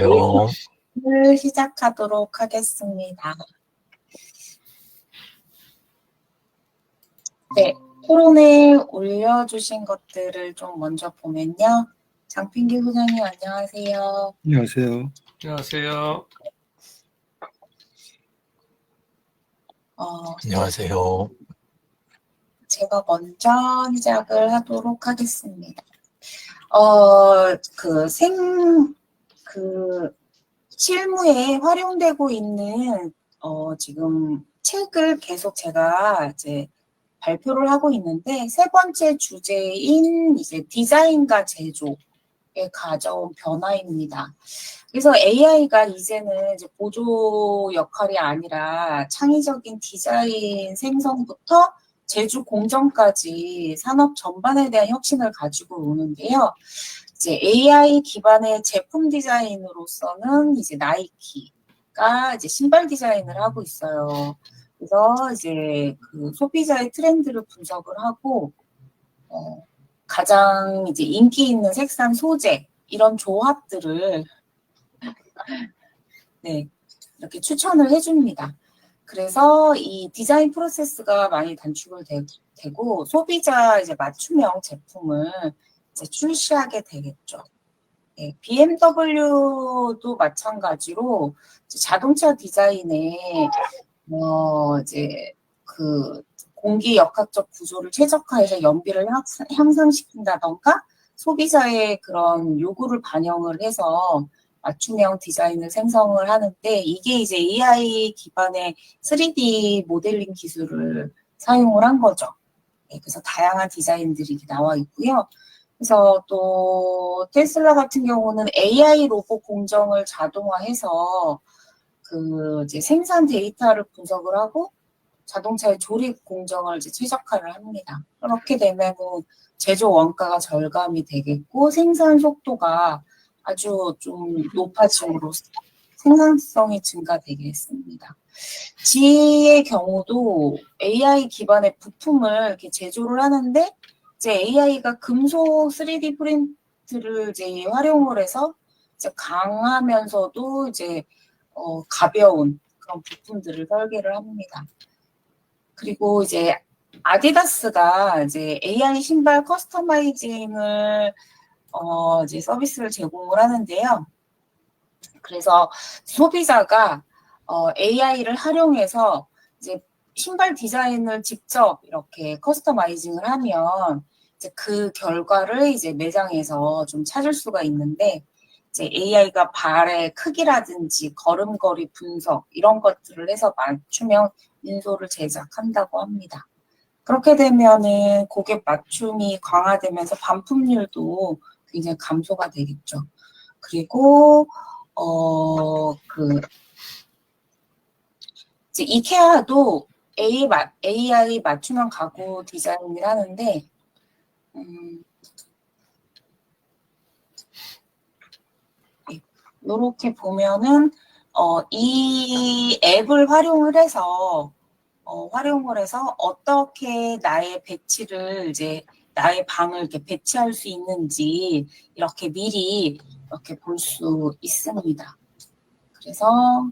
요. 을 시작하도록 하겠습니다. 네, 토론에 올려주신 것들을 좀 먼저 보면요. 장필기 소장님 안녕하세요. 안녕하세요. 안녕하세요. 네, 안녕하세요. 제가 먼저 시작을 하도록 하겠습니다. 실무에 활용되고 있는 지금 책을 계속 제가 이제 발표를 하고 있는데 세 번째 주제인 이제 디자인과 제조에 가져온 변화입니다. 그래서 AI가 이제는 이제 보조 역할이 아니라 창의적인 디자인 생성부터 제조 공정까지 산업 전반에 대한 혁신을 가지고 오는데요. 이제 AI 기반의 제품 디자인으로서는 이제 나이키가 이제 신발 디자인을 하고 있어요. 그래서 이제 그 소비자의 트렌드를 분석을 하고 가장 이제 인기 있는 색상, 소재 이런 조합들을 네, 이렇게 추천을 해줍니다. 그래서 이 디자인 프로세스가 많이 단축을 되고 소비자 이제 맞춤형 제품을 이제 출시하게 되겠죠. 네, BMW도 마찬가지로 자동차 디자인에 이제 그 공기 역학적 구조를 최적화해서 연비를 향상시킨다던가 소비자의 그런 요구를 반영을 해서 맞춤형 디자인을 생성을 하는데 이게 이제 AI 기반의 3D 모델링 기술을 사용을 한 거죠. 네, 그래서 다양한 디자인들이 나와 있고요. 그래서 또 테슬라 같은 경우는 AI 로봇 공정을 자동화해서 그 이제 생산 데이터를 분석을 하고 자동차의 조립 공정을 이제 최적화를 합니다. 그렇게 되면은 제조 원가가 절감이 되겠고 생산 속도가 아주 좀 높아짐으로써 생산성이 증가되겠습니다. G의 경우도 AI 기반의 부품을 이렇게 제조를 하는데 이제 AI가 금속 3D 프린트를 이제 활용을 해서 이제 강하면서도 이제 가벼운 그런 부품들을 설계를 합니다. 그리고 이제 아디다스가 이제 AI 신발 커스터마이징을 이제 서비스를 제공을 하는데요. 그래서 소비자가 AI를 활용해서 이제 신발 디자인을 직접 이렇게 커스터마이징을 하면 이제 그 결과를 이제 매장에서 좀 찾을 수가 있는데 이제 AI가 발의 크기라든지 걸음걸이 분석 이런 것들을 해서 맞춤형 인솔을 제작한다고 합니다. 그렇게 되면은 고객 맞춤이 강화되면서 반품률도 굉장히 감소가 되겠죠. 그리고 이제 이케아도 AI 맞춤형 가구 디자인을 하는데 이렇게 보면은 이 앱을 활용을 해서 어떻게 나의 배치를 이제 나의 방을 이렇게 배치할 수 있는지 이렇게 미리 이렇게 볼 수 있습니다. 그래서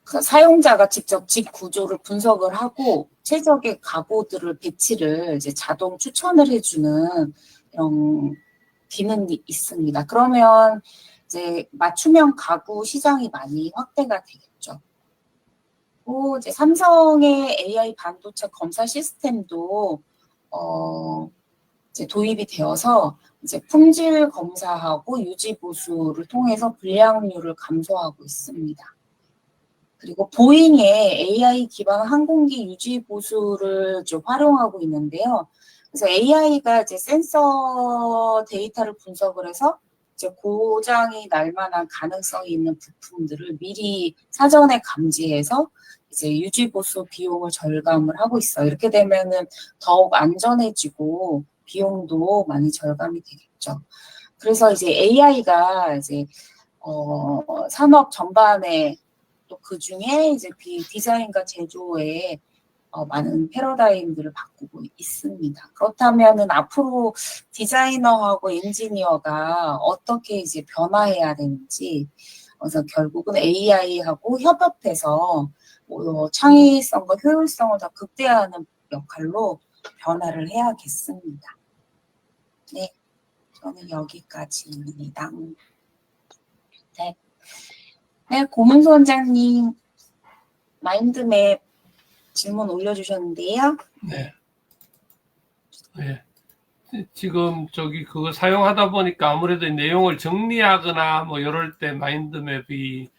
그 사용자가 직접 집 구조를 분석을 하고 최적의 가구들을 배치를 이제 자동 추천을 해주는 이런 기능이 있습니다. 그러면 이제 맞춤형 가구 시장이 많이 확대가 되겠죠. 또 이제 삼성의 AI 반도체 검사 시스템도 이제 도입이 되어서 이제 품질 검사하고 유지 보수를 통해서 불량률을 감소하고 있습니다. 그리고 보잉의 AI 기반 항공기 유지 보수를 좀 활용하고 있는데요. 그래서 AI가 이제 센서 데이터를 분석을 해서 이제 고장이 날 만한 가능성이 있는 부품들을 미리 사전에 감지해서 이제 유지 보수 비용을 절감을 하고 있어요. 이렇게 되면은 더욱 안전해지고 비용도 많이 절감이 되겠죠. 그래서 이제 AI가 이제 산업 전반에 또 그 중에 이제 디자인과 제조에 많은 패러다임들을 바꾸고 있습니다. 그렇다면은 앞으로 디자이너하고 엔지니어가 어떻게 이제 변화해야 되는지, 그래서 결국은 AI하고 협업해서 창의성과 효율성을 더 극대화하는 역할로 변화를 해야겠습니다. 네, 저는 여기까지입니다. 네, 네, 고문수 원장님 마인드맵 질문 올려주셨는데요. 네. 네. 지금 그거 사용하다 보니까 아무래도 내용을 정리하거나 뭐 이럴 때 마인드맵이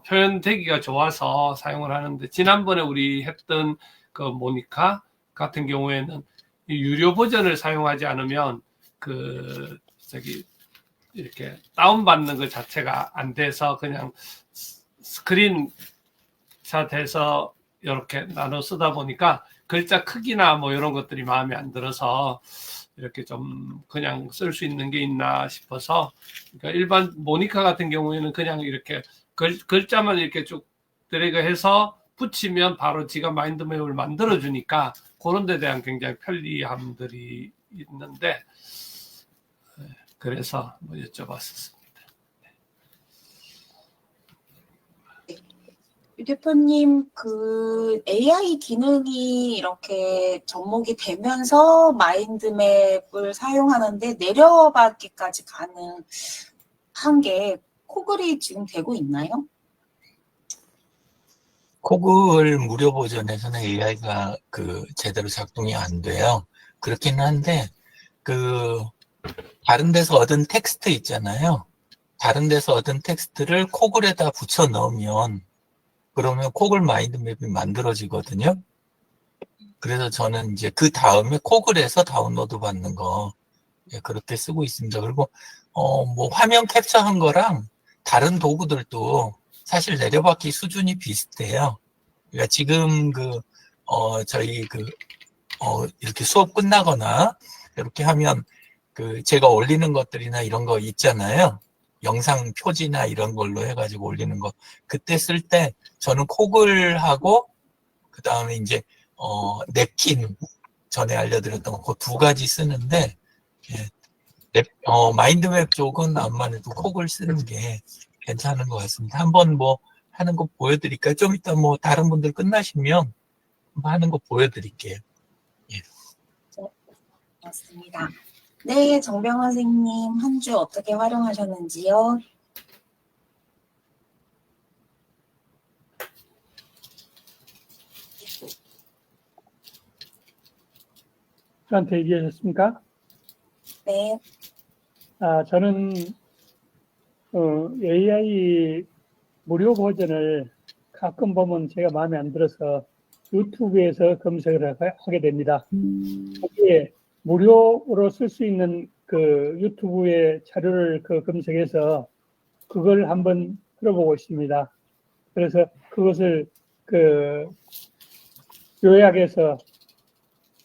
표현되기가 좋아서 사용을 하는데, 지난번에 우리 했던 그 모니카 같은 경우에는 이 유료 버전을 사용하지 않으면 이렇게 다운받는 것 자체가 안 돼서 그냥 스크린샷해서 이렇게 나눠 쓰다 보니까 글자 크기나 뭐 이런 것들이 마음에 안 들어서 이렇게 좀 그냥 쓸 수 있는 게 있나 싶어서, 그러니까 일반 모니카 같은 경우에는 그냥 이렇게 글자만 이렇게 쭉 드래그해서 붙이면 바로 지가 마인드맵을 만들어 주니까 그런 데 대한 굉장히 편리함들이 있는데, 그래서 뭐 여쭤봤었습니다. 유 대표님, 그 AI 기능이 이렇게 접목이 되면서 마인드맵을 사용하는데 내려받기까지 가능한 게 코글이 지금 되고 있나요? 코글 무료 버전에서는 AI가 제대로 작동이 안 돼요. 그렇긴 한데, 다른 데서 얻은 텍스트 있잖아요. 다른 데서 얻은 텍스트를 코글에다 붙여 넣으면, 그러면 코글 마인드맵이 만들어지거든요. 그래서 저는 이제 그 다음에 코글에서 다운로드 받는 거, 그렇게 쓰고 있습니다. 그리고, 뭐 화면 캡처한 거랑 다른 도구들도 사실 내려받기 수준이 비슷해요. 그러니까 지금 저희 이렇게 수업 끝나거나 이렇게 하면 제가 올리는 것들이나 이런 거 있잖아요. 영상 표지나 이런 걸로 해가지고 올리는 거. 그때 쓸 때 저는 코글하고 그 다음에 이제 냅킨 전에 알려드렸던 그 두 가지 쓰는데, 마인드맵 쪽은 암만 해도 코글 쓰는 게 괜찮은 것 같습니다. 한번 뭐 하는 거 보여드릴까요? 좀 이따 뭐 다른 분들 끝나시면 하는 거 보여드릴게요. 예. 맞습니다. 네, 정병원 선생님 한 주 어떻게 활용하셨는지요? 저한테 얘기하셨습니까? 네. 저는 AI 무료 버전을 가끔 보면 제가 마음에 안 들어서 유튜브에서 검색을 하게 됩니다. 거기에 무료로 쓸 수 있는 그 유튜브의 자료를 검색해서 그걸 한번 들어보고 있습니다. 그래서 그것을 요약해서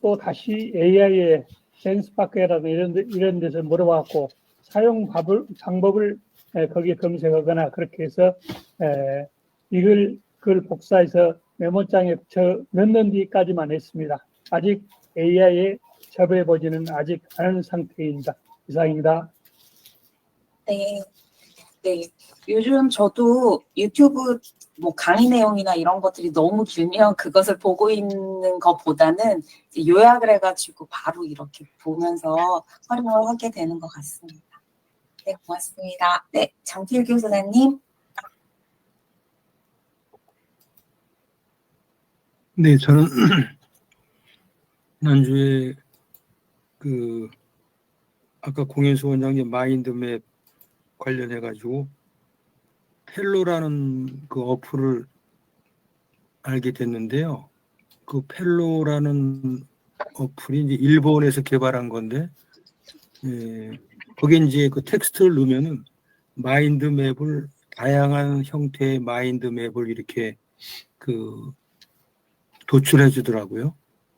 또 다시 AI의 젠스파크라든가 이런 데서 물어봤고 사용 방법을 거기에 검색하거나 그렇게 해서 그걸 복사해서 메모장에 넣는 뒤까지만 했습니다. 아직 AI에 접해보지는 아직 않은 상태입니다. 이상입니다. 네. 네. 요즘 저도 유튜브 뭐 강의 내용이나 이런 것들이 너무 길면 그것을 보고 있는 것보다는 요약을 해가지고 바로 이렇게 보면서 활용을 하게 되는 것 같습니다. 네, 고맙습니다. 네, 장필 교수님. 네, 저는 지난주에 아까 공현수 원장님 마인드맵 관련해가지고 펠로라는 그 어플을 알게 됐는데요. 그 펠로라는 어플이 이제 일본에서 개발한 건데, 거기에 이제 그 텍스트를 넣으면은 마인드맵을 다양한 형태의 마인드맵을 이렇게 도출해 주더라고요.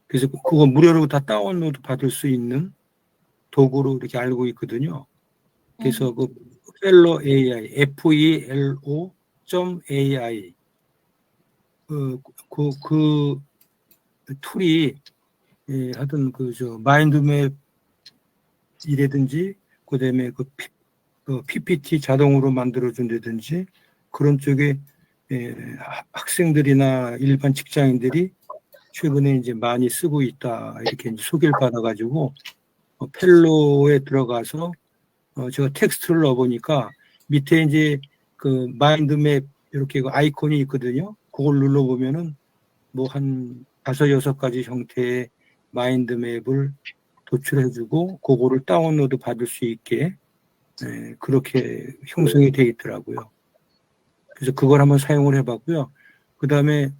그래서 그거 무료로 다 다운로드 받을 수 있는 도구로 이렇게 알고 있거든요. 그래서 그 펠로 AI, FELO.AI 그 툴이 하여튼 저 마인드맵이라든지 그다음에 PPT 자동으로 만들어준다든지 그런 쪽에 학생들이나 일반 직장인들이 최근에 이제 많이 쓰고 있다 이렇게 이제 소개를 받아가지고 펠로에 들어가서 제가 텍스트를 넣어보니까 밑에 이제 그 마인드맵 이렇게 그 아이콘이 있거든요. 그걸 눌러보면은 뭐 한 5-6가지 형태의 마인드맵을 도출해주고 그거를 다운로드 받을 수 있게 그렇게 형성이 되어 있더라고요. 그래서 그걸 한번 사용을 해봤고요. 그 다음에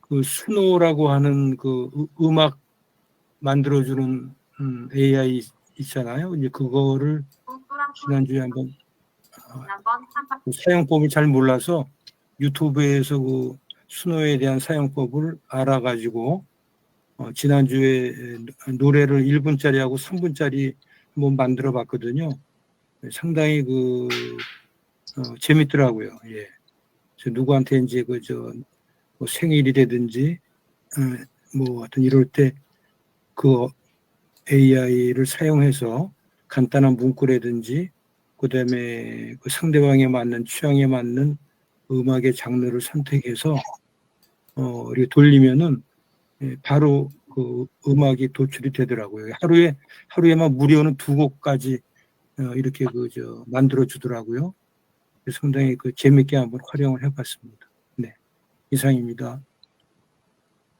그 수노라고 하는 그 음악 만들어주는 AI 있잖아요. 이제 그거를 지난주에 한번 그 사용법을 잘 몰라서 유튜브에서 그 수노에 대한 사용법을 알아가지고 지난주에 노래를 1분짜리하고 3분짜리 한번 만들어 봤거든요. 상당히 재밌더라고요. 예. 누구한테 이제 뭐 생일이라든지 뭐 하여튼 이럴 때 그 AI를 사용해서 간단한 문구라든지 그다음에 그 상대방에 맞는 취향에 맞는 음악의 장르를 선택해서 이렇게 돌리면은 바로 그 음악이 도출이 되더라고요. 하루에만 무료는 2곡까지 이렇게 만들어 주더라고요. 상당히 재밌게 한번 활용을 해봤습니다. 네, 이상입니다.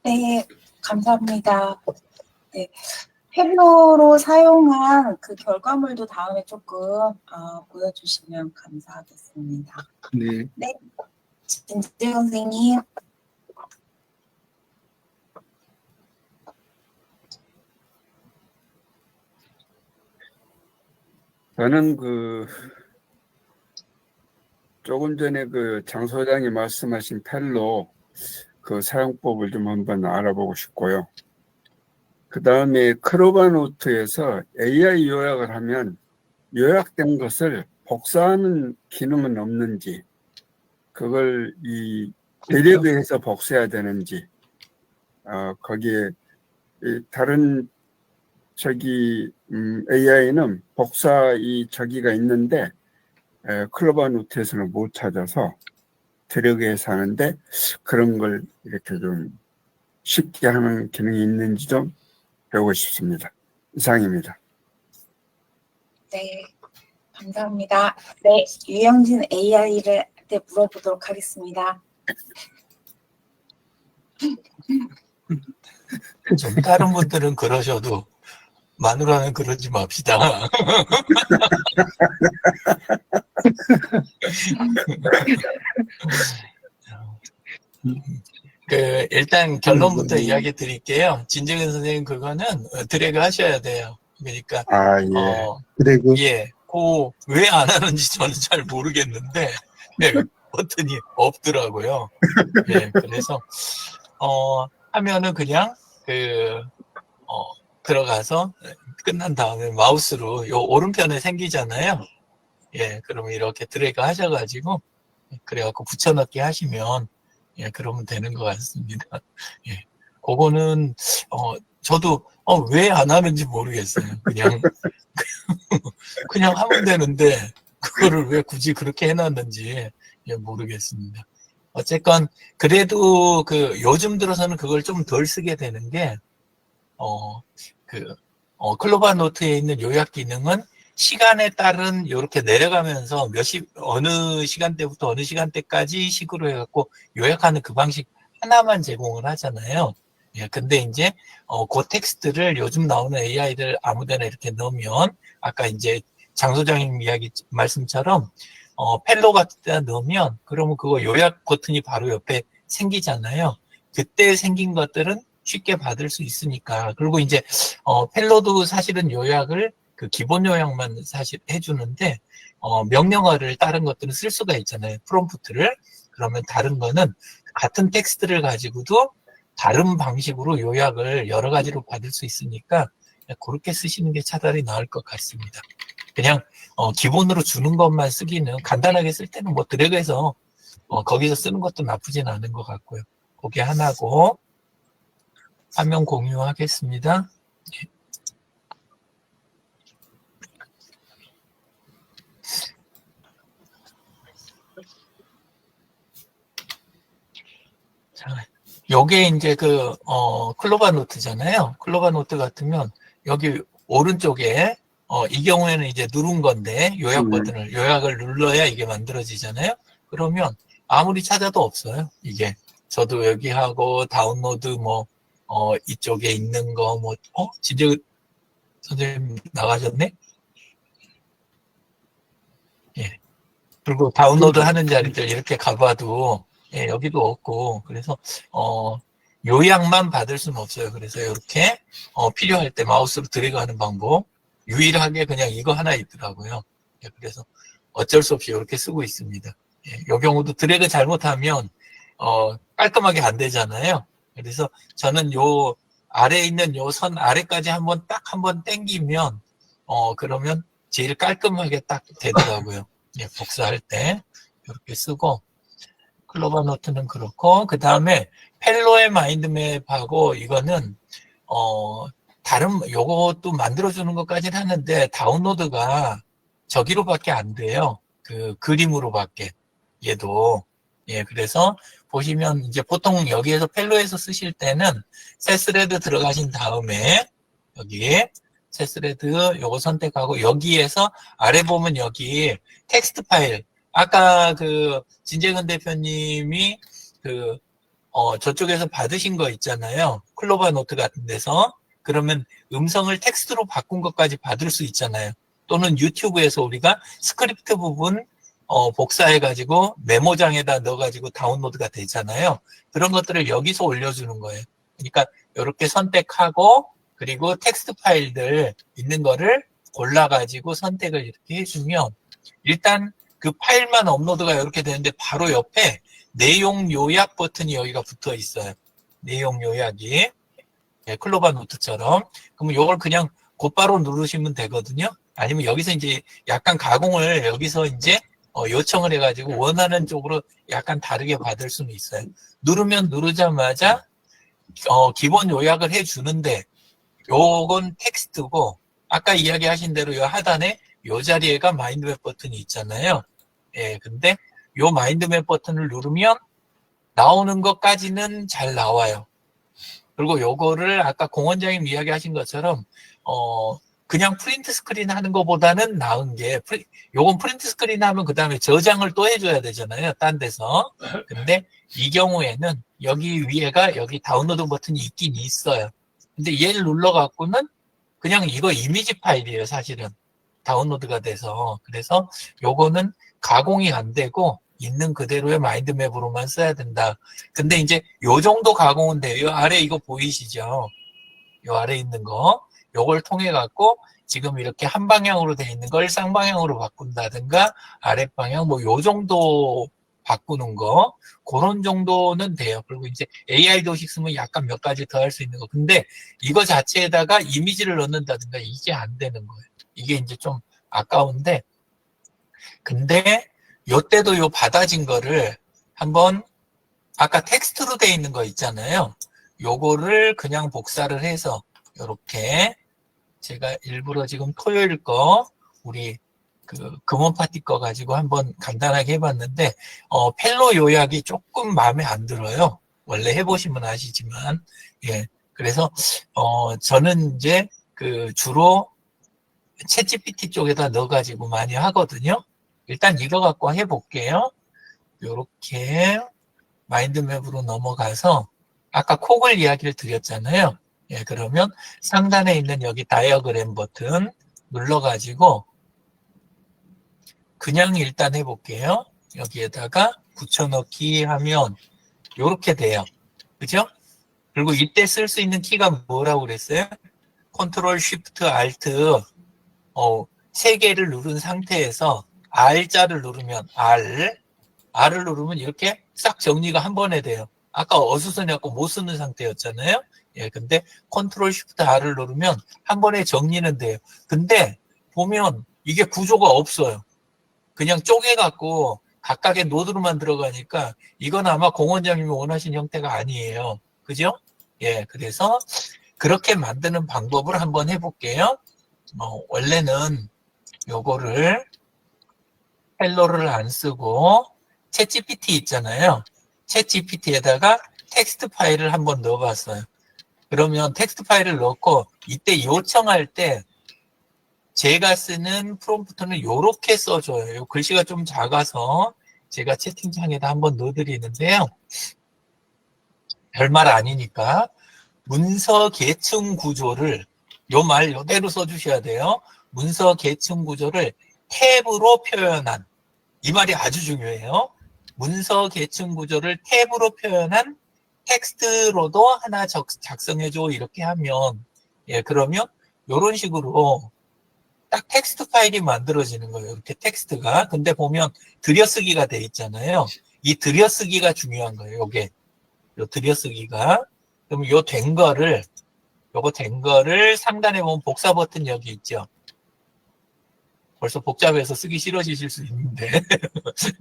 네, 감사합니다. 네, 펠로로 사용한 그 결과물도 다음에 조금 보여주시면 감사하겠습니다. 네. 네, 진재 선생님. 저는 조금 전에 장 소장이 말씀하신 펠로 그 사용법을 좀 한번 알아보고 싶고요. 그 다음에 크로바노트에서 AI 요약을 하면 요약된 것을 복사하는 기능은 없는지, 그걸 드래그해서 복사해야 되는지, 거기에 다른 AI는 복사 저기가 있는데 클로바노트에서는 못 찾아서 드래그해서 하는데 그런 걸 이렇게 좀 쉽게 하는 기능이 있는지 좀 배우고 싶습니다. 이상입니다. 네, 감사합니다. 네, 유영진 AI를 물어보도록 하겠습니다. 좀 다른 분들은 그러셔도 마누라는 그러지 맙시다. 일단 결론부터 이야기 드릴게요. 진정현 선생님 그거는 드래그 하셔야 돼요. 그러니까 예. 드래그. 예, 왜 안 하는지 저는 잘 모르겠는데 버튼이 없더라고요. 예, 그래서 하면은 그냥 들어가서 끝난 다음에 마우스로 요 오른편에 생기잖아요. 예, 그러면 이렇게 드래그 하셔가지고 그래갖고 붙여넣기 하시면 예, 그러면 되는 것 같습니다. 예, 그거는 저도 왜 안 하는지 모르겠어요. 그냥 하면 되는데 그거를 왜 굳이 그렇게 해놨는지 모르겠습니다. 어쨌건 그래도 요즘 들어서는 그걸 좀 덜 쓰게 되는 게 클로바노트에 있는 요약 기능은 시간에 따른 이렇게 내려가면서 어느 시간대부터 어느 시간대까지 식으로 해갖고 요약하는 그 방식 하나만 제공을 하잖아요. 예, 근데 이제 그 텍스트를 요즘 나오는 AI들 아무데나 이렇게 넣으면 아까 이제 장 소장님 말씀처럼 펠로 같은 데 넣으면 그러면 그거 요약 버튼이 바로 옆에 생기잖아요. 그때 생긴 것들은 쉽게 받을 수 있으니까. 그리고 이제 펠로도 사실은 요약을 기본 요약만 사실 해주는데 명령어를 다른 것들은 쓸 수가 있잖아요. 프롬프트를. 그러면 다른 거는 같은 텍스트를 가지고도 다른 방식으로 요약을 여러 가지로 받을 수 있으니까 그렇게 쓰시는 게 차라리 나을 것 같습니다. 그냥 기본으로 주는 것만 쓰기는 간단하게 쓸 때는 뭐 드래그해서 거기서 쓰는 것도 나쁘진 않은 것 같고요. 그게 하나고 화면 공유하겠습니다. 자, 요게 이제 클로바 노트잖아요. 클로바 노트 같으면 여기 오른쪽에 이 경우에는 이제 누른 건데 요약 버튼을 요약을 눌러야 이게 만들어지잖아요. 그러면 아무리 찾아도 없어요. 이게 저도 여기 하고 다운로드 이쪽에 있는 거 진짜 선생님 나가셨네? 예. 그리고 다운로드 하는 자리들 이렇게 가봐도 예, 여기도 없고 그래서 요약만 받을 수는 없어요. 그래서 이렇게 필요할 때 마우스로 드래그하는 방법 유일하게 그냥 이거 하나 있더라고요. 예, 그래서 어쩔 수 없이 이렇게 쓰고 있습니다. 예, 요 경우도 드래그 잘못하면 깔끔하게 안 되잖아요. 그래서 저는 요 아래에 있는 요 선 아래까지 딱 한번 당기면 그러면 제일 깔끔하게 딱 되더라고요. 예, 복사할 때 이렇게 쓰고 클로바 노트는 그렇고 그 다음에 펠로의 마인드맵하고 이거는 요것도 만들어주는 것까지는 하는데 다운로드가 저기로밖에 안 돼요. 그 그림으로밖에 얘도 예 그래서 보시면 이제 보통 여기에서 펠로에서 쓰실 때는 새 스레드 들어가신 다음에 여기에 새 스레드 요거 선택하고 여기에서 아래 보면 여기 텍스트 파일 아까 진재근 대표님이 저쪽에서 받으신 거 있잖아요. 클로바 노트 같은 데서. 그러면 음성을 텍스트로 바꾼 것까지 받을 수 있잖아요. 또는 유튜브에서 우리가 스크립트 부분 복사해가지고 메모장에다 넣어가지고 다운로드가 되잖아요. 그런 것들을 여기서 올려주는 거예요. 그러니까 이렇게 선택하고 그리고 텍스트 파일들 있는 거를 골라가지고 선택을 이렇게 해주면 일단 그 파일만 업로드가 이렇게 되는데 바로 옆에 내용 요약 버튼이 여기가 붙어 있어요. 내용 요약이. 예, 클로바 노트처럼. 그러면 이걸 그냥 곧바로 누르시면 되거든요. 아니면 여기서 이제 약간 가공을 여기서 이제 요청을 해가지고 원하는 쪽으로 약간 다르게 받을 수는 있어요. 누르면 누르자마자 기본 요약을 해주는데 요건 텍스트고 아까 이야기하신 대로 요 하단에 요 자리에가 마인드맵 버튼이 있잖아요. 예, 근데 요 마인드맵 버튼을 누르면 나오는 것까지는 잘 나와요. 그리고 요거를 아까 공 원장님 이야기하신 것처럼 그냥 프린트 스크린 하는 것보다는 나은 게 요건 프린트 스크린 하면 그 다음에 저장을 또 해줘야 되잖아요. 딴 데서. 근데 이 경우에는 여기 위에가 여기 다운로드 버튼이 있긴 있어요. 근데 얘를 눌러갖고는 그냥 이거 이미지 파일이에요. 사실은. 다운로드가 돼서. 그래서 요거는 가공이 안 되고 있는 그대로의 마인드맵으로만 써야 된다. 근데 이제 요 정도 가공은 돼요. 요 아래 이거 보이시죠? 요 아래 있는 거. 요걸 통해 갖고 지금 이렇게 한 방향으로 돼 있는 걸 쌍방향으로 바꾼다든가 아랫방향 요 정도 바꾸는 거 그런 정도는 돼요. 그리고 이제 AI 도식 쓰면 약간 몇 가지 더 할 수 있는 거. 근데 이거 자체에다가 이미지를 넣는다든가 이게 안 되는 거예요. 이게 이제 좀 아까운데 근데 요때도 요 받아진 거를 한번 아까 텍스트로 돼 있는 거 있잖아요. 요거를 그냥 복사를 해서 요렇게 제가 일부러 지금 토요일 거 우리 금원 파티 거 가지고 한번 간단하게 해봤는데 펠로 요약이 조금 마음에 안 들어요. 원래 해보시면 아시지만 예 그래서 저는 이제 주로 챗GPT 쪽에다 넣어가지고 많이 하거든요. 일단 이거 갖고 해볼게요. 요렇게 마인드맵으로 넘어가서 아까 콕을 이야기를 드렸잖아요. 예, 그러면 상단에 있는 여기 다이어그램 버튼 눌러가지고 그냥 일단 해볼게요. 여기에다가 붙여넣기 하면 요렇게 돼요. 그죠? 그리고 이때 쓸 수 있는 키가 뭐라고 그랬어요? 컨트롤 쉬프트 알트 3개를 누른 상태에서 R자를 누르면 R을 누르면 이렇게 싹 정리가 한 번에 돼요. 아까 어수선해갖고 못 쓰는 상태였잖아요. 예, 근데 컨트롤 쉬프트 R을 누르면 한 번에 정리는 돼요. 근데 보면 이게 구조가 없어요. 그냥 쪼개갖고 각각의 노드로만 들어가니까 이건 아마 공 원장님이 원하신 형태가 아니에요. 그죠? 예, 그래서 그렇게 만드는 방법을 한번 해볼게요. 원래는 요거를 헬로를 안 쓰고 챗GPT 있잖아요. 챗GPT에다가 텍스트 파일을 한번 넣어봤어요. 그러면 텍스트 파일을 넣고 이때 요청할 때 제가 쓰는 프롬프트는 요렇게 써줘요. 요 글씨가 좀 작아서 제가 채팅창에다 한번 넣어드리는데요. 별말 아니니까 문서 계층 구조를 요 말 요대로 써주셔야 돼요. 문서 계층 구조를 탭으로 표현한, 이 말이 아주 중요해요. 문서 계층 구조를 탭으로 표현한 텍스트로도 하나 작성해줘 이렇게 하면, 예, 그러면 요런 식으로 딱 텍스트 파일이 만들어지는 거예요. 이렇게 텍스트가. 근데 보면 들여쓰기가 돼 있잖아요. 이 들여쓰기가 중요한 거예요. 요게 요 들여쓰기가. 그럼 요 된 거를, 요거 된 거를 상단에 보면 복사 버튼 여기 있죠. 벌써 복잡해서 쓰기 싫어지실 수 있는데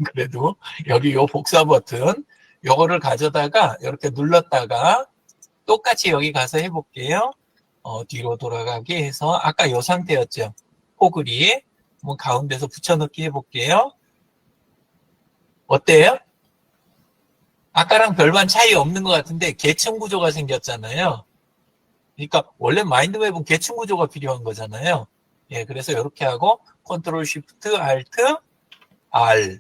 그래도 여기 요 복사 버튼 요거를 가져다가 이렇게 눌렀다가 똑같이 여기 가서 해볼게요. 뒤로 돌아가게 해서 아까 요 상태였죠. 포글이 한번 가운데서 붙여넣기 해볼게요. 어때요? 아까랑 별반 차이 없는 것 같은데 계층 구조가 생겼잖아요. 그러니까 원래 마인드맵은 계층 구조가 필요한 거잖아요. 예, 그래서 이렇게 하고 컨트롤 쉬프트 알트 R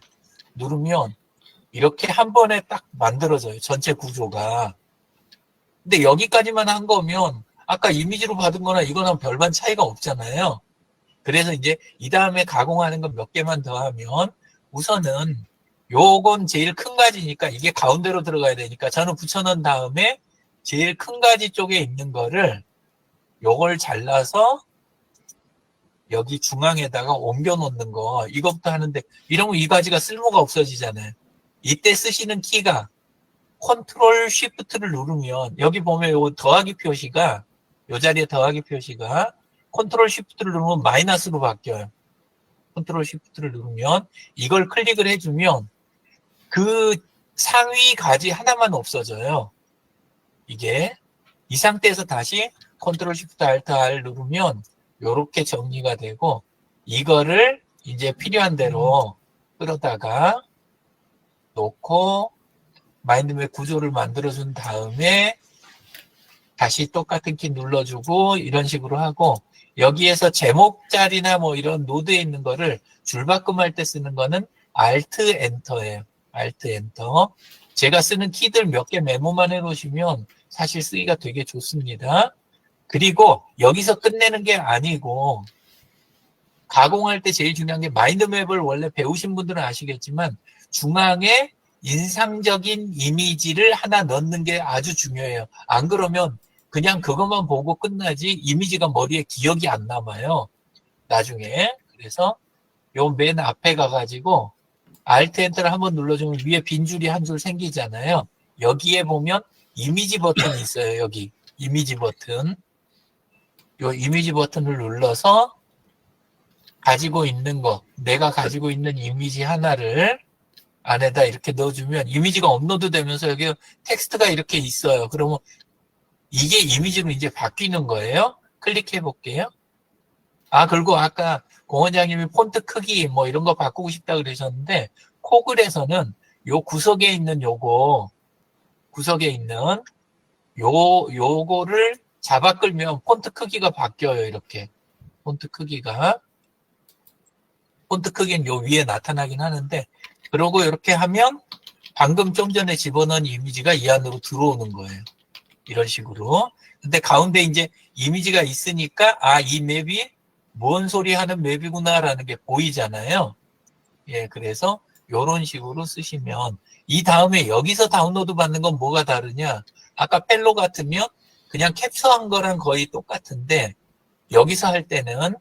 누르면 이렇게 한 번에 딱 만들어져요. 전체 구조가. 근데 여기까지만 한 거면 아까 이미지로 받은 거나 이거랑 별반 차이가 없잖아요. 그래서 이제 이 다음에 가공하는 건 몇 개만 더 하면 우선은 요건 제일 큰 가지니까 이게 가운데로 들어가야 되니까 저는 붙여놓은 다음에 제일 큰 가지 쪽에 있는 거를 요걸 잘라서 여기 중앙에다가 옮겨 놓는 거 이것부터 하는데 이러면 이 가지가 쓸모가 없어지잖아요. 이때 쓰시는 키가 컨트롤 쉬프트를 누르면 여기 보면 요 더하기 표시가 요 자리에 더하기 표시가 컨트롤 쉬프트를 누르면 마이너스로 바뀌어요. 컨트롤 쉬프트를 누르면 이걸 클릭을 해주면 그 상위 가지 하나만 없어져요. 이게 이 상태에서 다시 컨트롤 쉬프트 알트 R 누르면 요렇게 정리가 되고 이거를 이제 필요한 대로 끌어다가 놓고 마인드맵 구조를 만들어준 다음에 다시 똑같은 키 눌러주고 이런 식으로 하고 여기에서 제목 자리나 뭐 이런 노드에 있는 거를 줄바꿈할 때 쓰는 거는 Alt Enter예요. Alt Enter. 제가 쓰는 키들 몇 개 메모만 해놓으시면 사실 쓰기가 되게 좋습니다. 그리고 여기서 끝내는 게 아니고 가공할 때 제일 중요한 게 마인드맵을 원래 배우신 분들은 아시겠지만 중앙에 인상적인 이미지를 하나 넣는 게 아주 중요해요. 안 그러면 그냥 그것만 보고 끝나지 이미지가 머리에 기억이 안 남아요. 나중에. 그래서 요 맨 앞에 가가지고 Alt Enter를 한번 눌러주면 위에 빈 줄이 한 줄 생기잖아요. 여기에 보면 이미지 버튼이 있어요. 여기 이미지 버튼. 요 이미지 버튼을 눌러서 가지고 있는 거, 내가 가지고 있는 이미지 하나를 안에다 이렇게 넣어주면 이미지가 업로드 되면서 여기 텍스트가 이렇게 있어요. 그러면 이게 이미지로 이제 바뀌는 거예요. 클릭해 볼게요. 그리고 아까 공 원장님이 폰트 크기 뭐 이런 거 바꾸고 싶다 그러셨는데 코글에서는 요 구석에 있는 구석에 있는 요거를 잡아 끌면 폰트 크기가 바뀌어요. 이렇게 폰트 크기는 요 위에 나타나긴 하는데 그러고 이렇게 하면 방금 좀 전에 집어넣은 이미지가 이 안으로 들어오는 거예요. 이런 식으로. 근데 가운데 이제 이미지가 있으니까 이 맵이 뭔 소리 하는 맵이구나라는 게 보이잖아요. 예, 그래서 요런 식으로 쓰시면 이 다음에 여기서 다운로드 받는 건 뭐가 다르냐? 아까 펠로 같으면 그냥 캡처한 거랑 거의 똑같은데 여기서 할 때는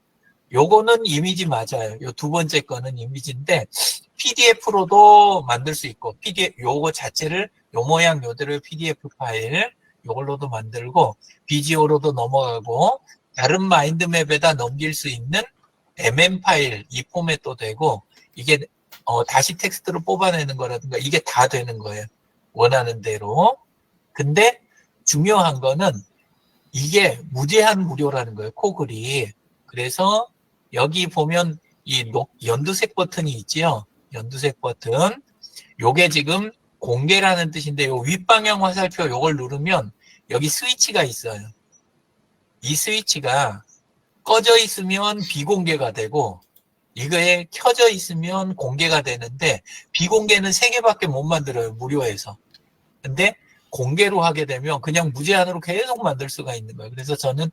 요거는 이미지 맞아요. 요 두 번째 거는 이미지인데 PDF로도 만들 수 있고 요거 자체를 요 모양 요대로 PDF 파일 요걸로도 만들고 비지오로도 넘어가고 다른 마인드맵에다 넘길 수 있는 MM 파일 이 포맷도 되고 이게 다시 텍스트로 뽑아내는 거라든가 이게 다 되는 거예요. 원하는 대로. 근데 중요한 거는 이게 무제한 무료라는 거예요. 코글이. 그래서 여기 보면 이 연두색 버튼이 있지요. 연두색 버튼. 요게 지금 공개라는 뜻인데 요 윗방향 화살표 요걸 누르면 여기 스위치가 있어요. 이 스위치가 꺼져 있으면 비공개가 되고 이거에 켜져 있으면 공개가 되는데 비공개는 3개밖에 못 만들어요. 무료에서. 근데 공개로 하게 되면 그냥 무제한으로 계속 만들 수가 있는 거예요. 그래서 저는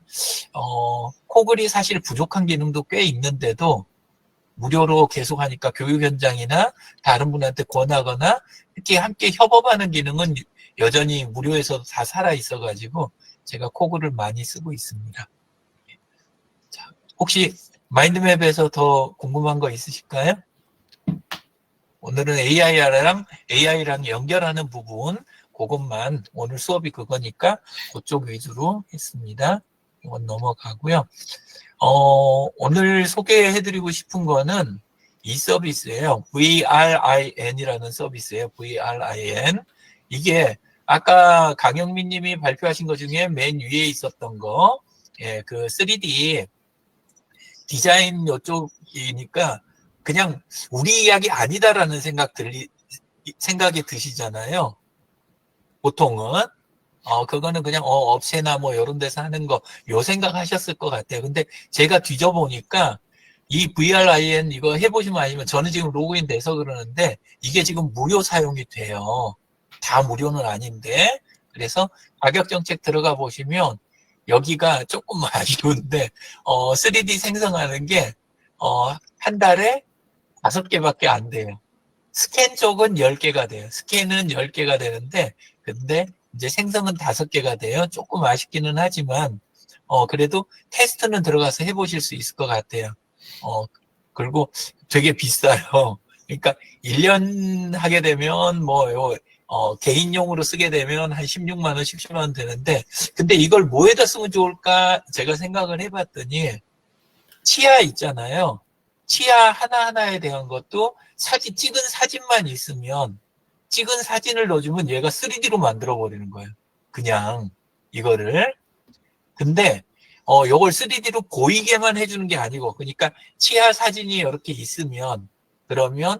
코글이 사실 부족한 기능도 꽤 있는데도 무료로 계속 하니까 교육 현장이나 다른 분한테 권하거나 특히 함께 협업하는 기능은 여전히 무료에서도 다 살아 있어가지고 제가 코글을 많이 쓰고 있습니다. 자, 혹시 마인드맵에서 더 궁금한 거 있으실까요? 오늘은 AI랑 연결하는 부분 그것만 오늘 수업이 그거니까 그쪽 위주로 했습니다. 이건 넘어가고요. 오늘 소개해드리고 싶은 거는 이 서비스예요. VRIN이라는 서비스예요. VRIN. 이게 아까 강영민 님이 발표하신 것 중에 맨 위에 있었던 거, 예, 그 3D 디자인 요쪽이니까 그냥 우리 이야기 아니다라는 생각이 드시잖아요. 보통은. 그거는 그냥 업체나 뭐 이런 데서 하는 거, 요 생각하셨을 것 같아요. 근데 제가 뒤져보니까 이 VRIN 이거 해보시면 아시면 저는 지금 로그인 돼서 그러는데 이게 지금 무료 사용이 돼요. 다 무료는 아닌데. 그래서 가격 정책 들어가 보시면 여기가 조금 아쉬운데 3D 생성하는 게 한 달에 5개밖에 안 돼요. 스캔 쪽은 10개가 돼요. 스캔은 10개가 되는데 근데 이제 생성은 5개가 돼요. 조금 아쉽기는 하지만 그래도 테스트는 들어가서 해보실 수 있을 것 같아요. 그리고 되게 비싸요. 그러니까 1년 하게 되면 개인용으로 쓰게 되면 한 16만 원, 17만 원 되는데 근데 이걸 뭐에다 쓰면 좋을까 제가 생각을 해봤더니 치아 있잖아요. 치아 하나하나에 대한 것도 찍은 사진만 있으면 찍은 사진을 넣어주면 얘가 3D로 만들어버리는 거예요. 그냥 이거를. 근데 요걸 3D로 보이게만 해주는 게 아니고 그러니까 치아 사진이 이렇게 있으면 그러면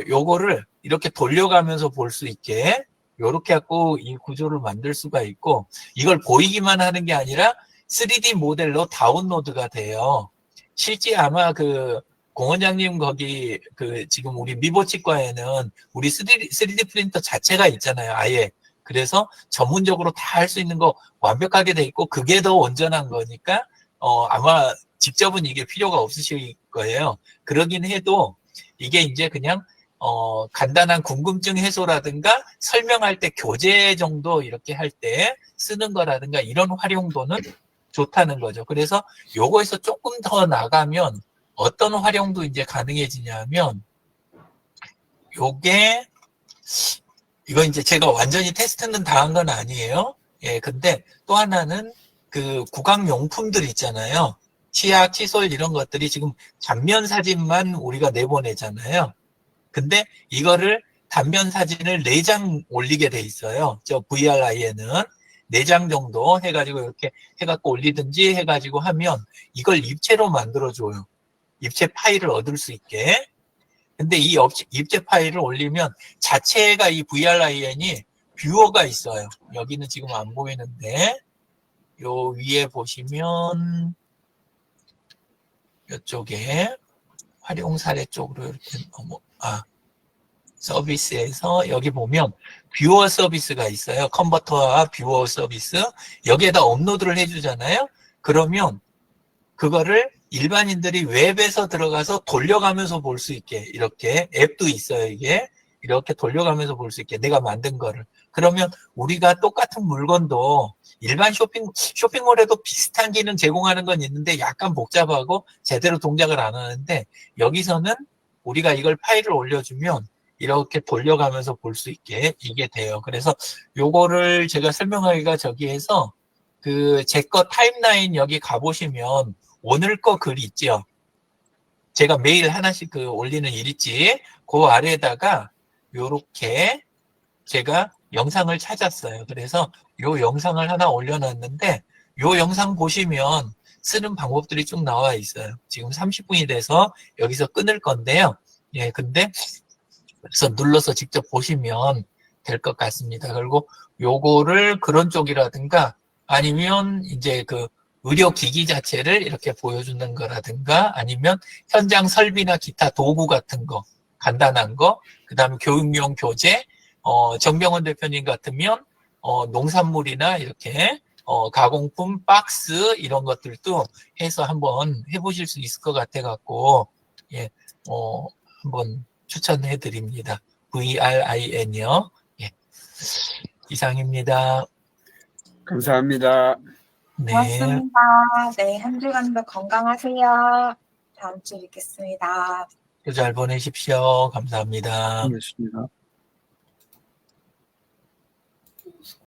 요거를 이렇게 돌려가면서 볼 수 있게 요렇게 갖고 이 구조를 만들 수가 있고 이걸 보이기만 하는 게 아니라 3D 모델로 다운로드가 돼요. 실제 아마 공원장님 거기 지금 우리 미보치과에는 우리 3D 프린터 자체가 있잖아요. 아예. 그래서 전문적으로 다 할 수 있는 거 완벽하게 돼 있고 그게 더 온전한 거니까 아마 직접은 이게 필요가 없으실 거예요. 그러긴 해도 이게 이제 그냥 간단한 궁금증 해소라든가 설명할 때 교재 정도 이렇게 할 때 쓰는 거라든가 이런 활용도는 좋다는 거죠. 그래서 요거에서 조금 더 나가면 어떤 활용도 이제 가능해지냐면 이거 이제 제가 완전히 테스트는 다 한 건 아니에요. 예, 근데 또 하나는 구강용품들 있잖아요. 치약, 칫솔 이런 것들이 지금 단면 사진만 우리가 내보내잖아요. 근데 이거를 단면 사진을 4장 올리게 돼 있어요. 저 VRI에는 4장 정도 해가지고 이렇게 해갖고 올리든지 해가지고 하면 이걸 입체로 만들어줘요. 입체 파일을 얻을 수 있게. 근데 이 입체 파일을 올리면 자체가 이 VRIN이 뷰어가 있어요. 여기는 지금 안 보이는데 요 위에 보시면 이쪽에 활용 사례 쪽으로 이렇게 서비스에서 여기 보면 뷰어 서비스가 있어요. 컨버터와 뷰어 서비스. 여기에다 업로드를 해주잖아요. 그러면 그거를 일반인들이 웹에서 들어가서 돌려가면서 볼 수 있게 이렇게 앱도 있어요. 이게 이렇게 돌려가면서 볼 수 있게 내가 만든 거를. 그러면 우리가 똑같은 물건도 일반 쇼핑몰에도 비슷한 기능 제공하는 건 있는데 약간 복잡하고 제대로 동작을 안 하는데 여기서는 우리가 이걸 파일을 올려주면 이렇게 돌려가면서 볼 수 있게 이게 돼요. 그래서 요거를 제가 설명하기가 저기에서 제 거 타임라인 여기 가보시면 오늘 거 글 있죠. 제가 매일 하나씩 올리는 일있지. 그 아래에다가 요렇게 제가 영상을 찾았어요. 그래서 요 영상을 하나 올려놨는데 요 영상 보시면 쓰는 방법들이 쭉 나와 있어요. 지금 30분이 돼서 여기서 끊을 건데요. 예, 근데 그래서 눌러서 직접 보시면 될 것 같습니다. 그리고 요거를 그런 쪽이라든가 아니면 이제 그 의료기기 자체를 이렇게 보여주는 거라든가 아니면 현장 설비나 기타 도구 같은 거, 간단한 거, 그 다음에 교육용 교재, 정병원 대표님 같으면, 농산물이나 이렇게, 가공품, 박스, 이런 것들도 해서 한번 해보실 수 있을 것 같아갖고, 예, 한번 추천해 드립니다. VRIN이요. 예. 이상입니다. 감사합니다. 네. 고맙습니다. 네, 한 주간도 건강하세요. 다음 주에 뵙겠습니다. 잘 보내십시오. 감사합니다. 알겠습니다.